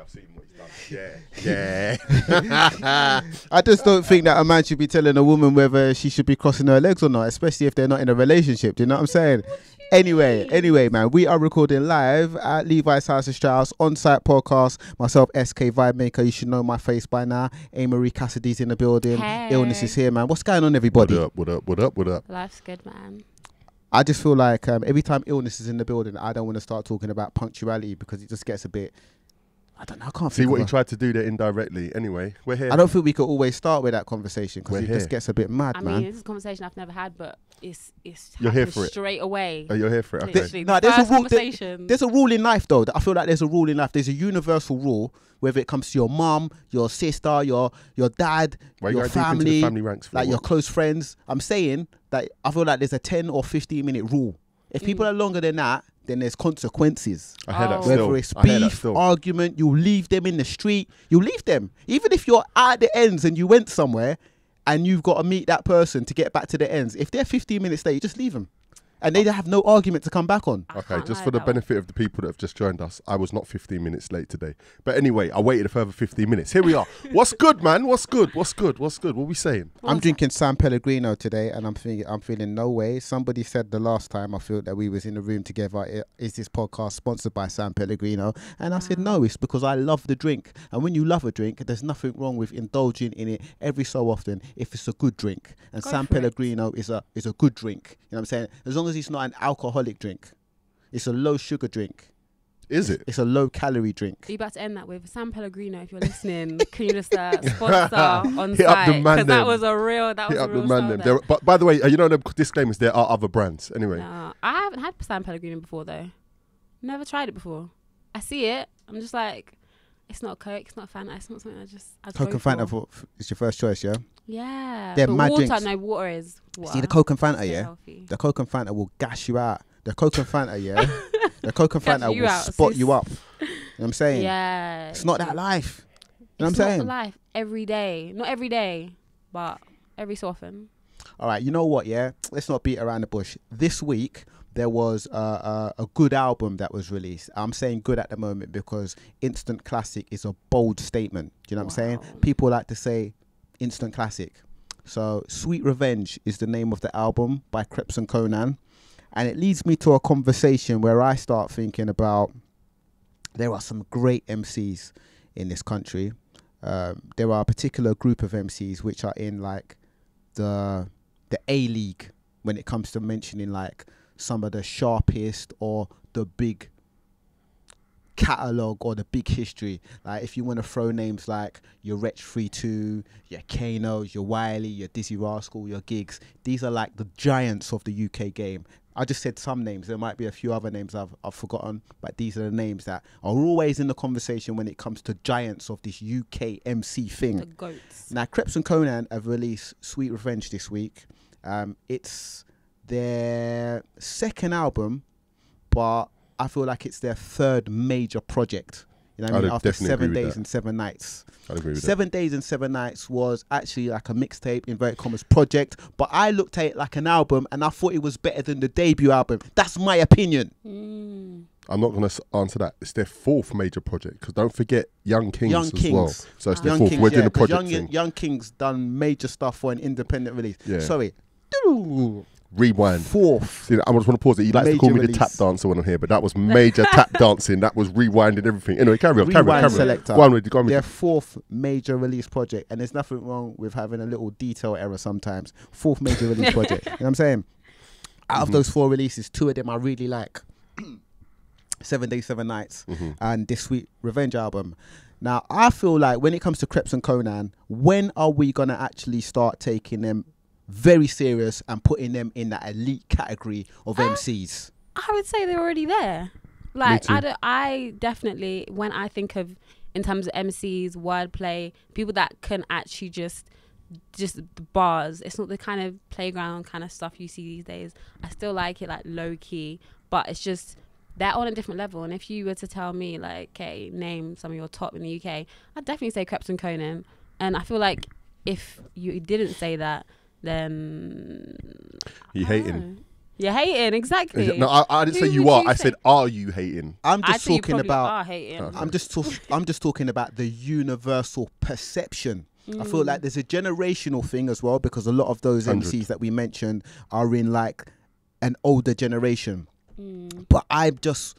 I've seen what he's done. Yeah. I just don't think that a man should be telling a woman whether she should be crossing her legs or not, especially if they're not in a relationship. Do you know what I'm saying? Anyway, man, we are recording live at Levi's House of Strauss, ONSITE Podcast. Myself, SK Vibemaker. You should know my face by now. Amarie, Cassidy's in the building. Hey. Illness is here, man. What's going on, everybody? What up? Life's good, man. I just feel like every time illness is in the building, I don't want to start talking about punctuality because it just gets a bit... I don't know. I can't see think what he tried to do there indirectly. Anyway, we're here. I don't think we could always start with that conversation because it here. just gets a bit mad, I man. mean, this is a conversation I've never had, but it's You're here for it straight away. Oh, you're here for it. Okay. Literally, No, there's a rule. There's a rule in life, though. I feel like there's a rule in life. There's a universal rule, whether it comes to your mum, your sister, your dad, your family, family ranks for like your close friends. I'm saying that I feel like there's a 10 or 15 minute rule. If people are longer than that, then there's consequences. I heard that Whether it's beef, argument, you leave them in the street, you leave them. Even if you're at the ends and you went somewhere and you've got to meet that person to get back to the ends, if they're 15 minutes late, you just leave them. And they have no argument to come back on. Okay, just for the benefit of the people that have just joined us, I was not 15 minutes late today. But anyway, I waited a further 15 minutes. Here we are. What's good, man? What's good? What are we saying? I'm drinking San Pellegrino today, and I'm feeling no way. Somebody said the last time I feel that we was in the room together, is this podcast sponsored by San Pellegrino? And I said no, it's because I love the drink. And when you love a drink, there's nothing wrong with indulging in it every so often if it's a good drink. And San Pellegrino is a good drink. You know what I'm saying? As long as it's not an alcoholic drink, it's a low sugar drink. Is it? It's a low calorie drink. Are you about to end that with San Pellegrino? If you're listening, can you just sponsor on Hit up the site? man Because then. that was a real. Hit up the man then. But by the way, you know the disclaimers. There are other brands. Anyway, no, I haven't had San Pellegrino before though. Never tried it before. I see it. I'm just like, it's not Coke. It's not Fanta. It's not something I'd Coke and Fanta is your first choice, yeah? Yeah. They're but mad water, drinks. no, water is water. See the Coke and Fanta, Stay yeah? healthy. The Coke and Fanta will gas you out. The Coke and Fanta, yeah? The Coke and Gas Fanta you will out, spot sis. you up. You know what I'm saying? Yeah. It's not that life. You know what I'm It's saying? not life every day. Not every day, but every so often. All right, you know what, yeah? Let's not beat around the bush. This week, there was a good album that was released. I'm saying good at the moment because instant classic is a bold statement. Do you know what I'm saying? People like to say instant classic. So Sweet Revenge is the name of the album by Krept Konan. And it leads me to a conversation where I start thinking about there are some great MCs in this country. There are a particular group of MCs which are in like the A-League when it comes to mentioning like some of the sharpest or the big catalogue or the big history. Like if you want to throw names like your Wretch 32, your Kanos, your Wiley, your Dizzy Rascal, your Gigs, these are like the giants of the UK game. I just said some names. There might be a few other names I've forgotten, but these are the names that are always in the conversation when it comes to giants of this UK MC thing. The goats. Now, Krept Konan have released Sweet Revenge this week. It's their second album, but I feel like it's their third major project. You know what I mean? After 7 days and 7 nights. I'd agree with 7 days and 7 nights was actually like a mixtape, inverted commas, project. But I looked at it like an album and I thought it was better than the debut album. That's my opinion. I'm not going to answer that. It's their fourth major project because don't forget Young Kings as well. So it's their fourth. We're doing a project thing. Young Kings done major stuff for an independent release. Yeah. Sorry. Rewind. Fourth. See, I just want to pause it. He likes to call me the tap dancer when I'm here, but that was major tap dancing. That was rewinding everything. Anyway, carry on. Rewind selector. Go on with their fourth major release project, and there's nothing wrong with having a little detail error sometimes. Fourth major release project. You know what I'm saying? Out of those 4 releases, 2 of them I really like. 7 Days, 7 Nights, and this Sweet Revenge album. Now, I feel like when it comes to Krept Konan, when are we going to actually start taking them very serious and putting them in that elite category of MCs? I would say they're already there. Like I definitely, when I think of in terms of MCs, wordplay, people that can actually just the bars. It's not the kind of playground kind of stuff you see these days. I still like it like low key, but it's just they're on a different level. And if you were to tell me like, okay, name some of your top in the UK, I'd definitely say Krept Konan. And I feel like if you didn't say that, then you hating. You're hating, exactly. No, I didn't say you are. I said, are you hating? I'm just I'd say talking you about. are hating. Okay. I'm just talking about the universal perception. I feel like there's a generational thing as well, because a lot of those 100. MCs that we mentioned are in like an older generation. But I just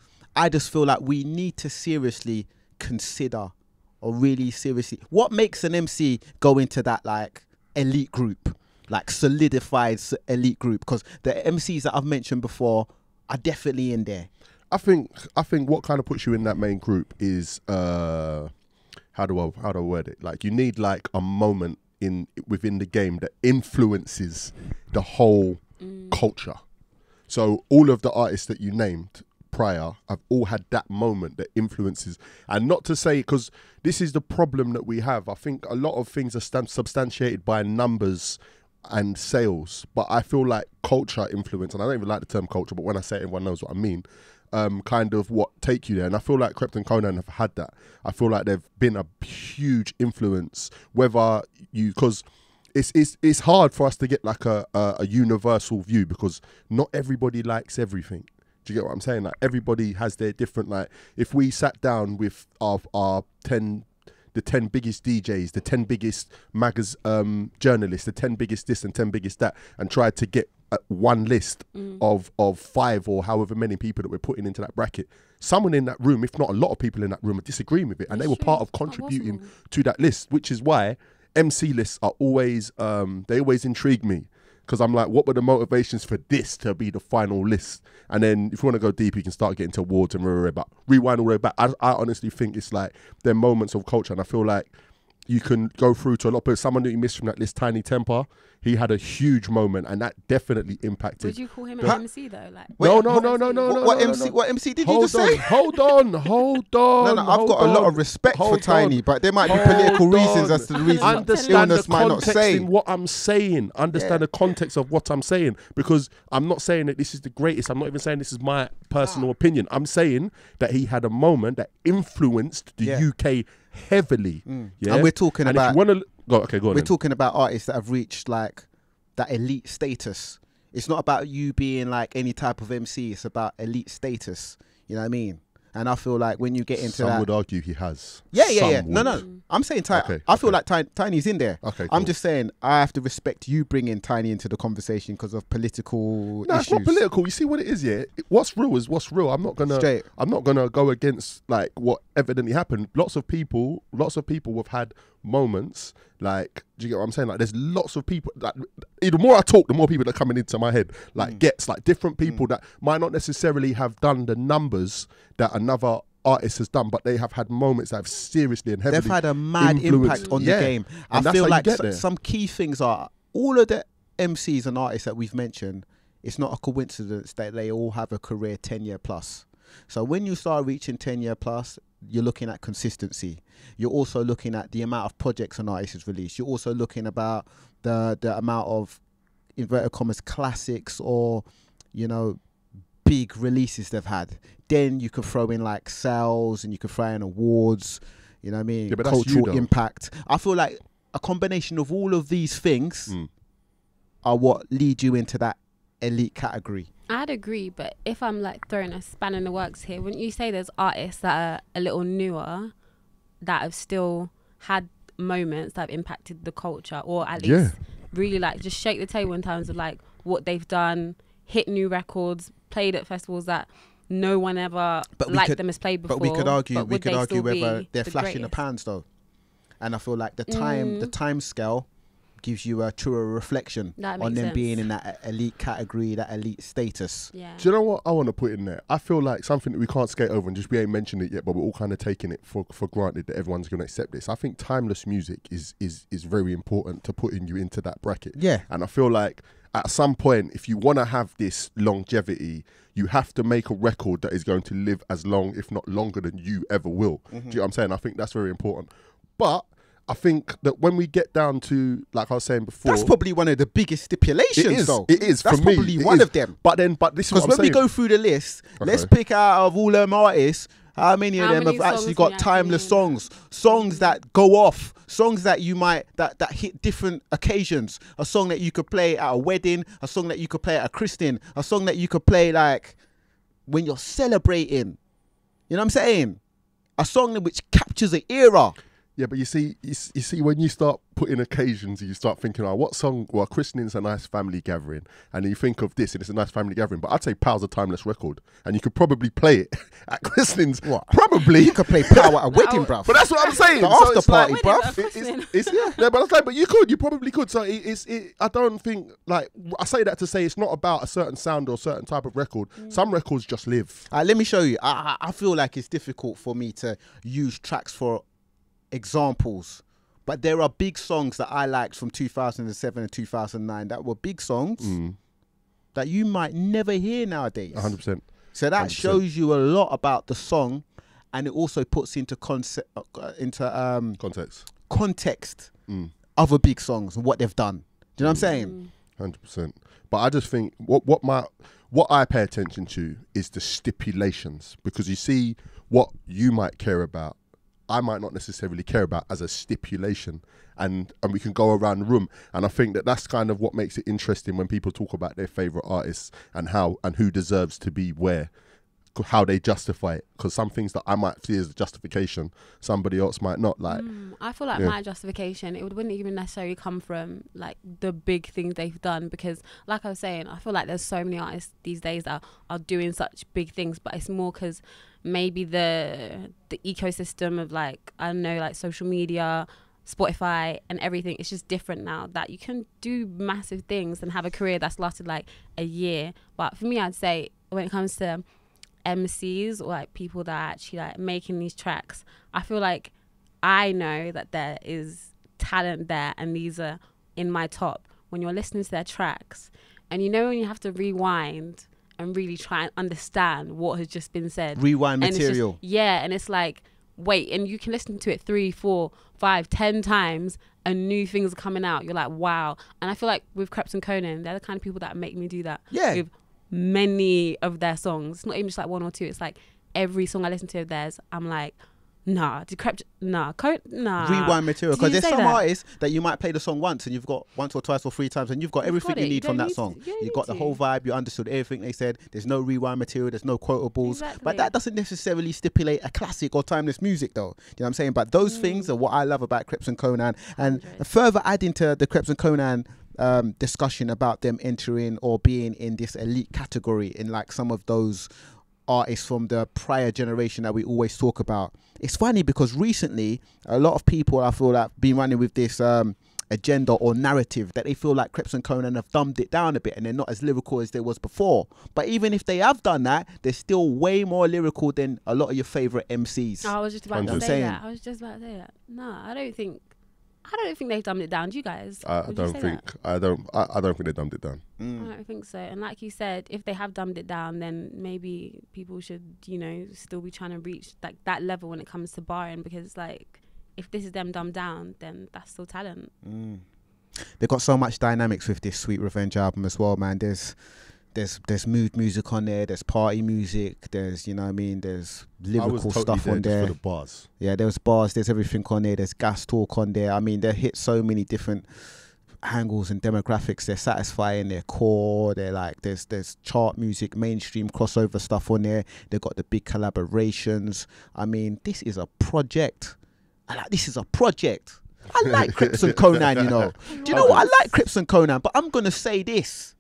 feel like we need to seriously consider, or really seriously, what makes an MC go into that like elite group, like solidified elite group, because the MCs that I've mentioned before are definitely in there. I think what kind of puts you in that main group is how do I word it? Like, you need like a moment within the game that influences the whole culture. So all of the artists that you named prior have all had that moment that influences, and not to say, because this is the problem that we have. I think a lot of things are substantiated by numbers and sales, but I feel like culture influence, and I don't even like the term culture, but when I say it, everyone knows what I mean. Kind of what take you there, and I feel like Krept Konan have had that. I feel like they've been a huge influence, whether you, because it's hard for us to get like a universal view, because not everybody likes everything. Do you get what I'm saying? Like, everybody has their different, like, if we sat down with our 10 biggest DJs, the 10 biggest journalists, the 10 biggest this and 10 biggest that, and tried to get one list of 5 or however many people that we're putting into that bracket, someone in that room, if not a lot of people in that room, are disagreeing with it, and they were part of contributing to that list, which is why MC lists are always they always intrigue me, because I'm like, what were the motivations for this to be the final list? And then if you want to go deep, you can start getting to awards and rewind all the way back. I honestly think it's like they're moments of culture, and I feel like you can go through to a lot, but someone that you missed from that list, Tiny Temper, he had a huge moment, and that definitely impacted. Would you call him an MC though? Like, No. What MC did you just say? Hold on. No, I've got a lot of respect for Tiny, but there might be political reasons as to the reason Understand the illness might not context say. in what I'm saying. Understand the context of what I'm saying, because I'm not saying that this is the greatest. I'm not even saying this is my personal opinion. I'm saying that he had a moment that influenced the UK heavily. Yeah? And we're talking and about. if you want to go on. We're talking about artists that have reached like that elite status. It's not about you being like any type of MC. It's about elite status. You know what I mean? And I feel like when you get into Some that, would argue he has. Yeah. Some No. would. I'm saying Okay, I feel like Tiny's in there. Okay, I'm cool. just saying I have to respect you bringing Tiny into the conversation because of political No, issues. it's not political. You see what it is, yeah? What's real is what's real. I'm not gonna go against like what evidently happened. Lots of people have had moments. Like, do you get what I'm saying? Like, there's lots of people that, the more I talk, the more people that are coming into my head. Like, gets like different people that might not necessarily have done the numbers that another artist has done, but they have had moments that have seriously and heavily They've had a mad impact on the game. And I feel like get there. some key things are all of the MCs and artists that we've mentioned. It's not a coincidence that they all have a career 10-year plus. So when you start reaching 10-year plus, you're looking at consistency. You're also looking at the amount of projects an artist has released. You're also looking about the amount of, inverted commas, classics or, you know, big releases they've had. Then you can throw in like sales, and you can throw in awards, you know what I mean? Yeah, but that's cultural you, though. impact. I feel like a combination of all of these things are what lead you into that elite category. I'd agree, but if I'm like throwing a span in the works here, wouldn't you say there's artists that are a little newer that have still had moments that have impacted the culture, or at least really like just shake the table in terms of like what they've done, hit new records, played at festivals that no one ever them as played before. But we could argue whether they're the flashing the greatest? pans though. And I feel like the time scale gives you a truer reflection That on makes them sense. being in that elite category, that elite status. Yeah. Do you know what I want to put in there? I feel like something that we can't skate over, and just we ain't mentioned it yet, but we're all kind of taking it for granted that everyone's going to accept this. I think timeless music is very important to putting you into that bracket. Yeah. And I feel like at some point, if you want to have this longevity, you have to make a record that is going to live as long, if not longer, than you ever will. Do you know what I'm saying? I think that's very important. But I think that when we get down to, like I was saying before, that's probably one of the biggest stipulations. It is that's for me. Probably one of them. But this is what I'm because when saying. we go through the list, let's pick out of all them artists. How many of them have actually got timeless songs that go off, songs that you might that hit different occasions? A song that you could play at a wedding, a song that you could play at a christening, a song that you could play like when you're celebrating. You know what I'm saying? A song which captures an era. Yeah, but you see, when you start putting occasions, you start thinking, oh, what song? Well, christening's a nice family gathering, and you think of this, and it's a nice family gathering. But I'd say Power's a timeless record, and you could probably play it at christenings. What? Probably. You could play Power at a wedding, bruv. But that's what I'm saying. The after party, bruv. Yeah, but I'm saying, but you probably could. So I don't think, like, I say that to say it's not about a certain sound or a certain type of record. Some records just live. Let me show you. I feel like it's difficult for me to use tracks for examples, but there are big songs that I liked from 2007 and 2009 that were big songs that you might never hear nowadays. 100%. So that 100%. Shows you a lot about the song, and it also puts into context other big songs and what they've done. Do you know what I'm saying? 100%. But I just think what I pay attention to is the stipulations, because you see what you might care about, I might not necessarily care about as a stipulation, and we can go around the room, and I think that's kind of what makes it interesting when people talk about their favorite artists and who deserves to be where, how they justify it, because some things that I might see as a justification, somebody else might not. Like, I feel like my justification, it wouldn't even necessarily come from like the big things they've done, because like I was saying, I feel like there's so many artists these days that are doing such big things, but it's more because maybe the ecosystem of like, I don't know, like social media, Spotify and everything, it's just different now, that you can do massive things and have a career that's lasted like a year. But for me, I'd say when it comes to MCs or like people that are actually like making these tracks, I feel like I know that there is talent there, and these are in my top. When you're listening to their tracks, and you know when you have to rewind and really try and understand what has just been said. Rewind material. And it's like, wait, and you can listen to it 3, 4, 5, 10 times and new things are coming out. You're like, wow. And I feel like with Krept Konan, they're the kind of people that make me do that. Yeah. With many of their songs. It's not even just like one or two. It's like every song I listen to of theirs, I'm like, nah. Rewind material, because there's some artists that you might play the song once and you've got once or twice or 3 times and you've got everything you need from that song. You've got the whole vibe, you understood everything they said. There's no rewind material, there's no quotables. But that doesn't necessarily stipulate a classic or timeless music though. You know what I'm saying? But those things are what I love about Krept Konan. And further adding to the Krept Konan discussion about them entering or being in this elite category in like some of those artists from the prior generation that we always talk about. It's funny because recently a lot of people, I feel like, been running with this agenda or narrative that they feel like Krept Konan have dumbed it down a bit and they're not as lyrical as they was before. But even if they have done that, they're still way more lyrical than a lot of your favorite MCs. I was just about to say that. No, I don't think they've dumbed it down. Do you guys? I don't think they dumbed it down. I don't think so. And like you said, if they have dumbed it down, then maybe people should, still be trying to reach like that level when it comes to barring, because like if this is them dumbed down, then that's still talent. They've got so much dynamics with this Sweet Revenge album as well, man. There's mood music on there, there's party music, there's, there's lyrical stuff on there. For the bars. Yeah, there's bars, there's everything on there, there's gas talk on there. I mean, they hit so many different angles and demographics. They're satisfying their core. They're like, there's chart music, mainstream crossover stuff on there. They've got the big collaborations. I mean, this is a project. I like Krept Konan, Do you know what? I like Krept Konan, but I'm going to say this.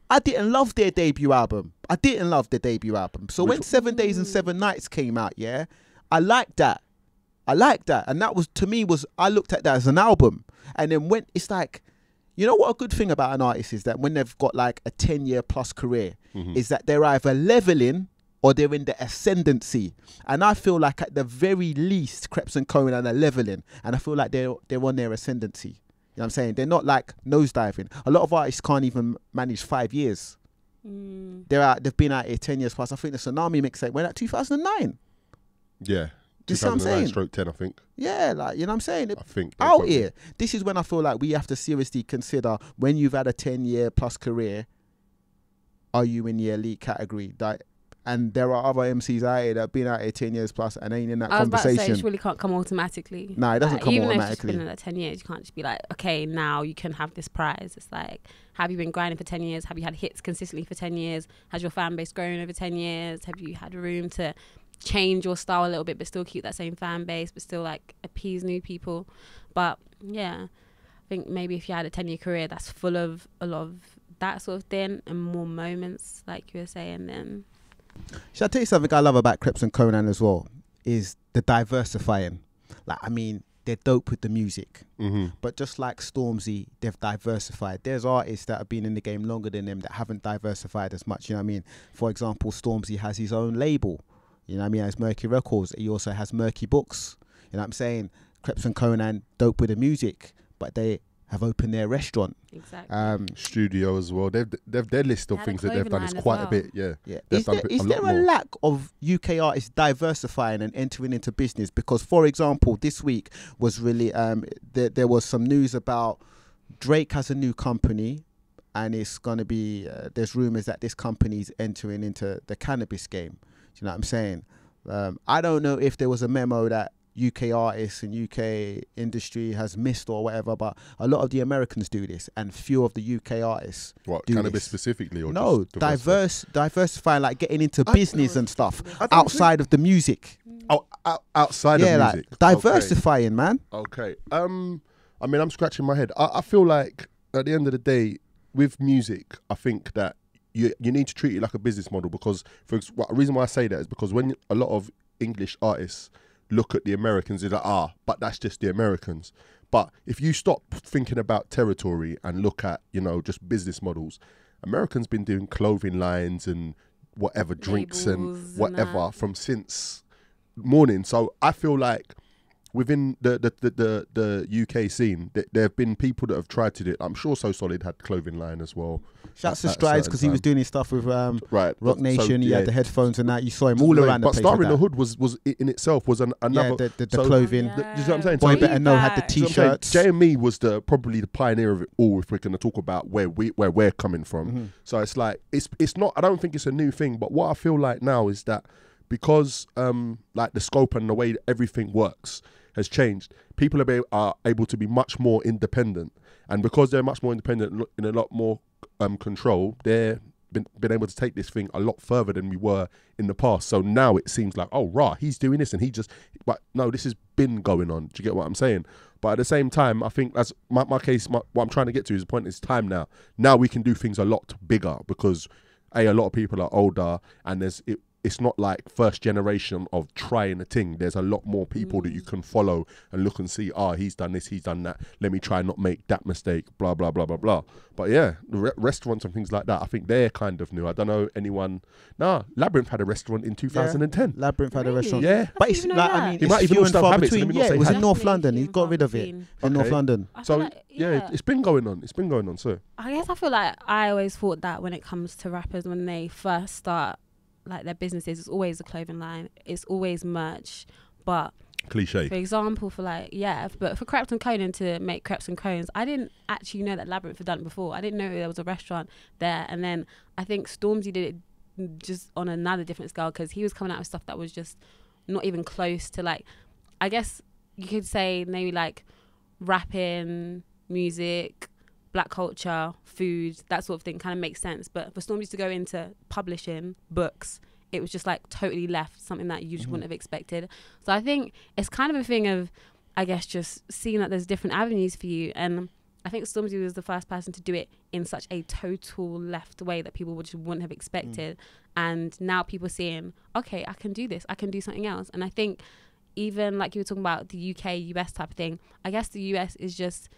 I didn't love their debut album. So when 7 Days and 7 Nights came out, I liked that. And that was, to me, I looked at that as an album. And then when it's like, you know what a good thing about an artist is that when they've got like a 10-year plus career, is that they're either leveling or they're in the ascendancy. And I feel like at the very least, Krept Konan are leveling. And I feel like they're on their ascendancy. You know what I'm saying? They're not like nosediving. A lot of artists can't even manage 5 years. They've been out here 10 years plus. I think the Tsunami mixtape went out 2009. Yeah. You see what I'm saying? 2009/10, I think. Yeah, like, you know what I'm saying? I think. Out here. This is when I feel like we have to seriously consider, when you've had a 10-year plus career, are you in the elite category? And there are other MCs out here that have been out here 10 years plus and ain't in that conversation. I was about to say, it really can't come automatically. No, it doesn't come even automatically. Even if you've been in that 10 years, you can't just be like, okay, now you can have this prize. It's like, have you been grinding for 10 years? Have you had hits consistently for 10 years? Has your fan base grown over 10 years? Have you had room to change your style a little bit but still keep that same fan base but still like appease new people? But yeah, I think maybe if you had a 10-year career that's full of a lot of that sort of thing and more moments, like you were saying, then... Should I tell you something I love about Krept Konan as well? Is the diversifying. Like, I mean, they're dope with the music. But just like Stormzy, they've diversified. There's artists that have been in the game longer than them that haven't diversified as much, you know what I mean? For example, Stormzy has his own label. You know what I mean? He has Murky Records. He also has Murky Books. You know what I'm saying? Krept Konan, dope with the music, but they have opened their restaurant. Exactly. Studio as well. They've their list of things that they've done is quite a bit. Yeah. Is there a lack of UK artists diversifying and entering into business? Because, for example, this week was really there was some news about Drake has a new company, and it's going to be there's rumors that this company is entering into the cannabis game. Do you know what I'm saying? I don't know if there was a memo that UK artists and UK industry has missed or whatever, but a lot of the Americans do this, and few of the UK artists do cannabis this. Specifically, or no, just diversifying, like getting into business and stuff outside of the music. Outside of music, like diversifying, man. Okay. I mean, I'm scratching my head. I feel like at the end of the day, with music, I think that you need to treat it like a business model, because the reason why I say that is because when a lot of English artists look at the Americans, they're like, but that's just the Americans. But if you stop thinking about territory and look at, just business models, Americans been doing clothing lines and whatever, drinks and whatever from since morning. So I feel like within the UK scene, there have been people that have tried to do it. I'm sure So Solid had clothing line as well. Shouts to Strides, because he was doing his stuff with Rock Nation. So, he had the headphones and that. You saw him all around the place. But Star in the Hood was in itself was another. The clothing. You know what I'm saying? Boy Better Know had the t-shirts. JME was probably the pioneer of it all. If we're going to talk about where we're coming from, so it's like it's not. I don't think it's a new thing. But what I feel like now is that because like the scope and the way everything works has changed, people are able to be much more independent, and because they're much more independent in a lot more control, they're been able to take this thing a lot further than we were in the past. So now it seems like, he's doing this, and but no, this has been going on. Do you get what I'm saying? But at the same time, I think that's my case. What I'm trying to get to is the point, it's time now. Now we can do things a lot bigger, because a lot of people are older, and it's not like first generation of trying a thing. There's a lot more people that you can follow and look and see, he's done this, he's done that. Let me try and not make that mistake, blah, blah, blah, blah, blah. But yeah, the restaurants and things like that, I think they're kind of new. I don't know anyone. Labyrinth had a restaurant in 2010. Yeah, Labyrinth had a restaurant. Yeah. But it's like, I mean, he might even still have it. It was in North London. He got rid of it in North London. So it's been going on. It's been going on. So I guess I feel like I always thought that when it comes to rappers, when they first start like their businesses, it's always a clothing line, it's always merch. But cliche, for example, but for Krept Konan to make Krept Konans, I didn't actually know that Labyrinth had done it before. I didn't know there was a restaurant there. And then I think Stormzy did it just on another different scale, because he was coming out with stuff that was just not even close to, like, I guess you could say maybe like rapping, music, black culture, food, that sort of thing kind of makes sense. But for Stormzy to go into publishing books, it was just like totally left, something that you just wouldn't have expected. So I think it's kind of a thing of, I guess, just seeing that there's different avenues for you. And I think Stormzy was the first person to do it in such a total left way that people just wouldn't have expected. And now people are seeing, okay, I can do this, I can do something else. And I think even like you were talking about the UK, US type of thing, I guess the US is just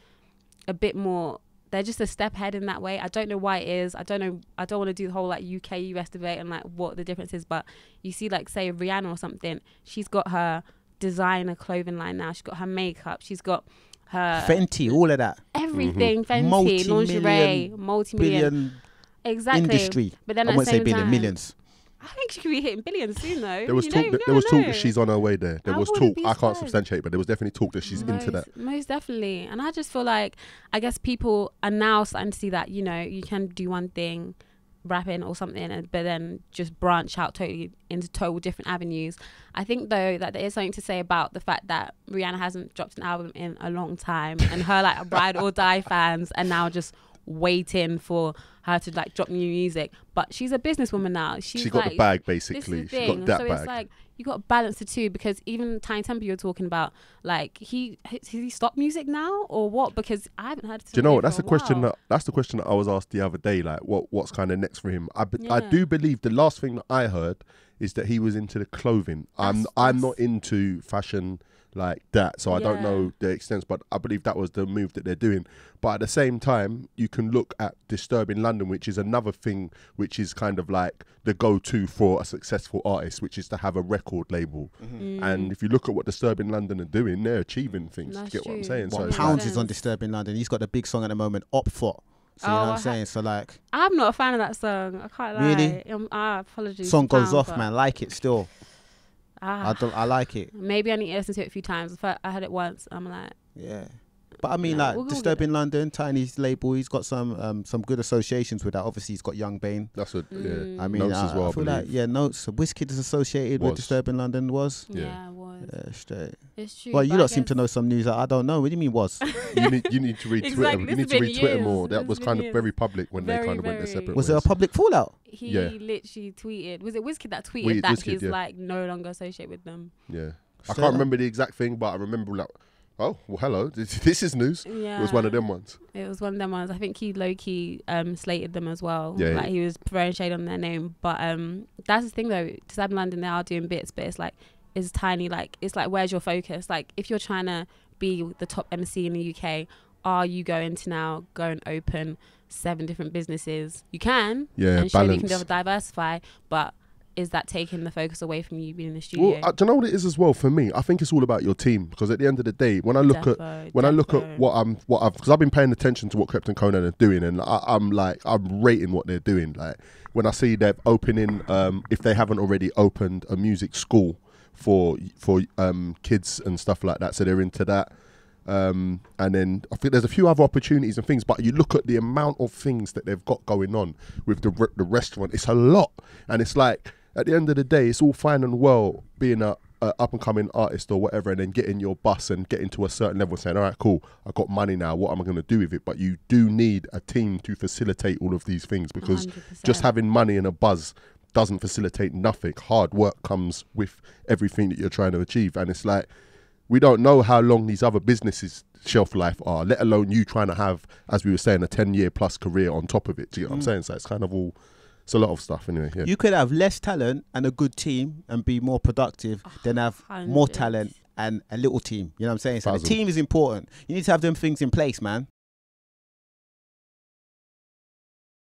a bit more, they're just a step ahead in that way. I don't know why it is. I don't know. I don't want to do the whole like UK US debate and like what the difference is. But you see, like, say Rihanna or something, she's got her designer clothing line now. She's got her makeup. She's got her Fenty, all of that. Everything, Fenty, lingerie, multi-million industry. But then I at won't the say same billion, time, millions. I think she could be hitting billions soon, though. There was talk. There was talk that she's on her way there. There was talk. I can't substantiate, but there was definitely talk that she's into that. Most definitely. And I just feel like, I guess people are now starting to see that, you know, you can do one thing, rapping or something, but then just branch out totally into total different avenues. I think though that there is something to say about the fact that Rihanna hasn't dropped an album in a long time, and her like ride or die fans are now just waiting for her to like drop new music. But she's a businesswoman now. She got the bag, basically. She got that bag. It's like you got to balance the two, because even Tiny Temper you're talking about, like has he stopped music now or what? Because I haven't heard. Do you know what? That's the question that I was asked the other day. Like, what's kind of next for him? I do believe the last thing that I heard is that he was into the clothing. I'm not into fashion like that, so I don't know the extent, but I believe that was the move that they're doing. But at the same time, you can look at Disturbing London, which is another thing which is kind of like the go-to for a successful artist, which is to have a record label. And if you look at what Disturbing London are doing, they're achieving things. That's you get true. what I'm saying? What, Pounds is on Disturbing London. He's got the big song at the moment, Op Foot. So you know what I'm saying? So like, I'm not a fan of that song. I can't lie. Really? Apologies. Song goes off, man. Like it still. I like it. Maybe I need to listen to it a few times. I heard it once. I'm like, yeah. But I mean, like, Disturbing London, Tiny's label, he's got some good associations with that. Obviously, he's got Young Bane. That's what, I mean, Notes as well, I feel like, Notes. Wizkid is associated with Disturbing London, was? Yeah, it was. Yeah, straight. It's true. Well, you lot seem to know some news that I don't know. What do you mean, was? you need to read Twitter. You need to read Twitter more. That was kind of years. very public when they kind of went their separate ways. Was it a public fallout? He literally tweeted. Was it Wizkid that tweeted that he's like no longer associated with them? Yeah. I can't remember the exact thing, but I remember like, oh, well, hello. This is news. Yeah. It was one of them ones. It was one of them ones. I think he low-key slated them as well. Yeah, like he was throwing shade on their name. But that's the thing though. Disturbing London, they are doing bits, but it's like, it's tiny. Like, it's like, where's your focus? Like, if you're trying to be the top MC in the UK, are you going to now go and open 7 different businesses? You can. Yeah, and surely you can diversify, but is that taking the focus away from you being in the studio? Well, do you know what it is as well for me? I think it's all about your team, because at the end of the day, when I look at because I've been paying attention to what Krept Konan are doing, and I'm rating what they're doing. Like when I see they're opening, if they haven't already opened a music school for kids and stuff like that, so they're into that. And then I think there's a few other opportunities and things, but you look at the amount of things that they've got going on with the restaurant, it's a lot. And it's like, at the end of the day, it's all fine and well being a up and coming artist or whatever, and then getting your bus and getting to a certain level and saying, all right, cool, I've got money now, what am I going to do with it? But you do need a team to facilitate all of these things, because 100%. Just having money and a buzz doesn't facilitate nothing. Hard work comes with everything that you're trying to achieve. And it's like, we don't know how long these other businesses' shelf life are, let alone you trying to have, as we were saying, a 10-year plus career on top of it. Do you know what I'm saying? So it's kind of all, it's a lot of stuff anyway. Yeah. You could have less talent and a good team and be more productive than have more talent and a little team. You know what I'm saying? So the team is important. You need to have them things in place, man.